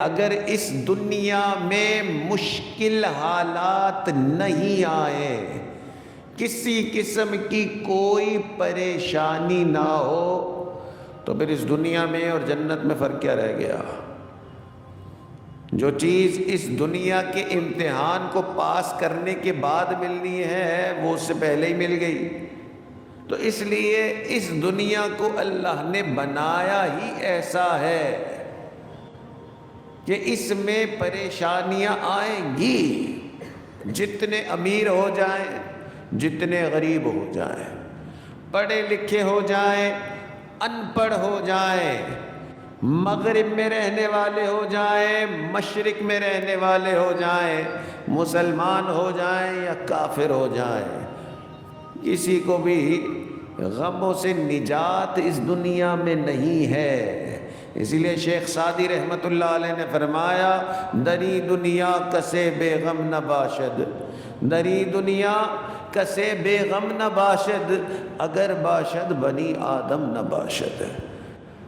اگر اس دنیا میں مشکل حالات نہیں آئے، کسی قسم کی کوئی پریشانی نہ ہو، تو پھر اس دنیا میں اور جنت میں فرق کیا رہ گیا؟ جو چیز اس دنیا کے امتحان کو پاس کرنے کے بعد ملنی ہے وہ اس سے پہلے ہی مل گئی۔ تو اس لیے اس دنیا کو اللہ نے بنایا ہی ایسا ہے کہ اس میں پریشانیاں آئیں گی، جتنے امیر ہو جائیں، جتنے غریب ہو جائیں، پڑھے لکھے ہو جائیں، ان پڑھ ہو جائیں، مغرب میں رہنے والے ہو جائیں، مشرق میں رہنے والے ہو جائیں، مسلمان ہو جائیں یا کافر ہو جائیں، کسی کو بھی غموں سے نجات اس دنیا میں نہیں ہے۔ اسی لیے شیخ سعدی رحمت اللہ علیہ نے فرمایا، دری دنیا کسے بے غم نہ باشد، دری دنیا کسے بے غم نہ باشد، اگر باشد بنی آدم نہ باشد۔